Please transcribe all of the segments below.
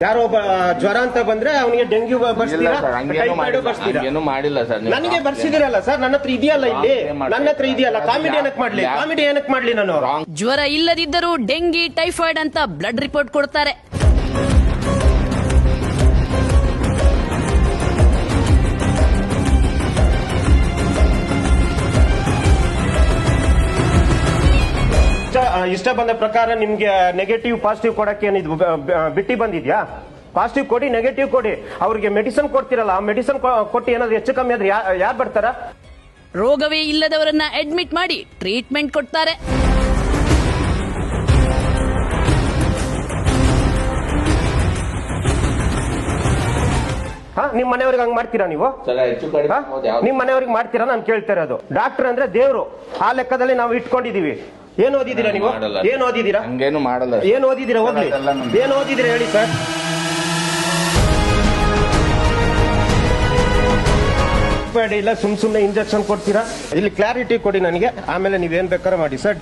ಯಾರೋ ಜ್ವರ ಅಂತ ಬಂದ್ರೆ ಅವನಿಗೆ ಡೆಂಗ್ಯೂ ಬರ್ಸ್ತೀರಾ, ಟೈಫಾಯ್ಡ್ ಬರ್ಸ್ತೀರಾ? ಮಾಡಿಲ್ಲ ಸರ್. ನನಗೆ ಬರ್ಸಿದಿರಲ್ಲ ಸರ್, ನನ್ನ ಹತ್ರ ಇದೆಯಲ್ಲ, ಇಲ್ಲಿ ನನ್ನ ಹತ್ರ ಇದೆಯಲ್ಲ. ಕಾಮಿಡಿ ಏನಕ್ಕೆ ಮಾಡ್ಲಿ ನಾನು? ಜ್ವರ ಇಲ್ಲದಿದ್ದರೂ ಡೆಂಗಿ ಟೈಫಾಯ್ಡ್ ಅಂತ ಬ್ಲಡ್ ರಿಪೋರ್ಟ್ ಕೊಡ್ತಾರೆ. ಇಷ್ಟ ಬಂದ ಪ್ರಕಾರ ನಿಮ್ಗೆ ನೆಗೆಟಿವ್ ಪಾಸಿಟಿವ್ ಕೊಡಕ್ಕೆ ಏನಿದು ಬಿಟ್ಟಿ ಬಂದಿದ್ಯಾ? ಪಾಸಿಟಿವ್ ಕೊಡಿ, ನೆಗೆಟಿವ್ ಕೊಡಿ. ಅವ್ರಿಗೆ ಮೆಡಿಸಿನ್ ಕೊಡ್ತಿರಲ್ಲ, ಆ ಮೆಡಿಸಿನ್ ಕೊಟ್ಟು ಏನಾದ್ರು ಹೆಚ್ಚು ಕಮ್ಮಿ ಆದ್ರೆ ಯಾರು ಬರ್ತಾರ? ರೋಗವೇ ಇಲ್ಲದವರನ್ನ ಅಡ್ಮಿಟ್ ಮಾಡಿ ಟ್ರೀಟ್ಮೆಂಟ್ ಕೊಡ್ತಾರೆ. ನಿಮ್ ಮನೆಯವ್ರಿಗೆ ಹಂಗ್ ಮಾಡ್ತೀರಾ ನೀವು? ನಿಮ್ ಮನೆಯವ್ರಿಗೆ ಮಾಡ್ತೀರಾ? ನಾನು ಕೇಳ್ತಾ ಇರೋದು. ಡಾಕ್ಟರ್ ಅಂದ್ರೆ ದೇವ್ರು, ಆ ಲೆಕ್ಕದಲ್ಲಿ ನಾವು ಇಟ್ಕೊಂಡಿದೀವಿ. ಏನ್ ಓದಿದ್ದೀರಾ ನೀವು? ಏನ್ ಓದಿದ್ದೀರಾ? ಹಂಗೇನು ಮಾಡಲ್ಲ. ಏನ್ ಓದಿದ್ದೀರಾ? ಹೋಗ್ಲಿ, ಏನ್ ಓದಿದ್ದೀರಾ ಹೇಳಿ ಸರ್? ಇಲ್ಲ, ಸುಮ್ನೆ ಇಂಜೆಕ್ಷನ್ ಕೊಡ್ತೀರಾ? ಇಲ್ಲಿ ಕ್ಲಾರಿಟಿ ಕೊಡಿ ನನಗೆ, ಆಮೇಲೆ ನೀವೇನ್ ಬೇಕಾದ್ರೆ ಮಾಡಿ ಸರ್.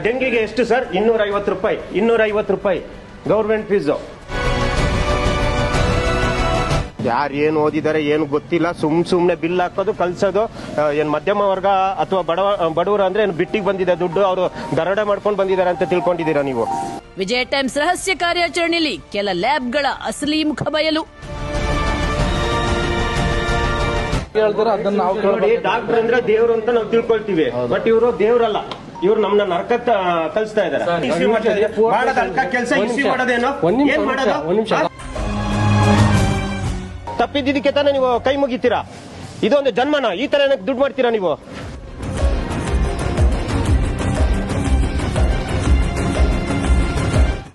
ಡೆಂಗಿಗೆ ಎಷ್ಟು ಸರ್? 250 ರೂಪಾಯಿ. 250 ರೂಪಾಯಿ ಗೌರ್ಮೆಂಟ್ ಫೀಸು. ಯಾರು ಏನು ಓದಿದ್ದಾರೆ ಏನು ಗೊತ್ತಿಲ್ಲ, ಸುಮ್ನೆ ಬಿಲ್ ಹಾಕೋದು, ಕಳ್ಸೋದು. ಏನ್ ಮಧ್ಯಮ ವರ್ಗ ಅಥವಾ ಬಡವರು ಅಂದ್ರೆ ಏನು ಬಿಟ್ಟಿಗೆ ಬಂದಿದೆ ದುಡ್ಡು, ಅವರು ದರೋಡೆ ಮಾಡ್ಕೊಂಡು ಬಂದಿದ್ದಾರೆ ಅಂತ ತಿಳ್ಕೊಂಡಿದ್ದೀರಾ ನೀವು? ವಿಜಯ ಟೈಮ್ಸ್ ರಹಸ್ಯ ಕಾರ್ಯಾಚರಣೆಯಲ್ಲಿ ಕೆಲ ಲ್ಯಾಬ್ಗಳ ಅಸಲಿ ಮುಖ ಬಯಲು. ನೋಡಿ, ಡಾಕ್ಟರ್ ಅಂದ್ರೆ ದೇವ್ರು ಅಂತ ನಾವು ತಿಳ್ಕೊಳ್ತೀವಿ, ಬಟ್ ಇವರು ದೇವ್ರಲ್ಲ. ಇವ್ರು ನಮ್ನ ನರಕ ಕಲಿಸ್ತಾ ಇದಾರೆ. ಕೆಲಸ ಮಾಡೋದೇನೋ ಏನ್ ಮಾಡೋದು? ತಪ್ಪಿದ್ದಕ್ಕೆ ತಾನೇ ನೀವು ಕೈ ಮುಗಿತೀರಾ? ಇದೊಂದು ಜನ್ಮನ ಈ ತರ ಏನಕ್ಕೆ ದುಡ್ಡು ಮಾಡ್ತೀರಾ ನೀವು?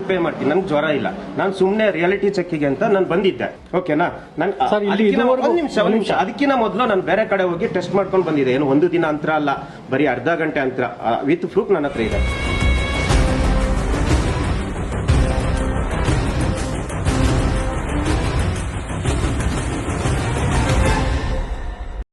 ಪೇ ಮಾಡ್ತೀನಿ. ನನ್ಗೆ ಜ್ವರ ಇಲ್ಲ, ನಾನು ಸುಮ್ನೆ ರಿಯಾಲಿಟಿ ಚೆಕ್ಕಿಗೆ ಅಂತ ನಾನು ಬಂದಿದ್ದೆ. ಓಕೆನಾ? ಒಂದ್ ನಿಮಿಷ. ಅದಕ್ಕಿಂತ ಮೊದಲು ನಾನು ಬೇರೆ ಕಡೆ ಹೋಗಿ ಟೆಸ್ಟ್ ಮಾಡ್ಕೊಂಡು ಬಂದಿದ್ದೆ. ಏನು ಒಂದು ದಿನ ಅಂತರ ಅಲ್ಲ, ಬರೀ ಅರ್ಧ ಗಂಟೆ ಅಂತರ ವಿತ್ ಪ್ರೂಫ್ ನನ್ನ ಹತ್ರ ಇದೆ.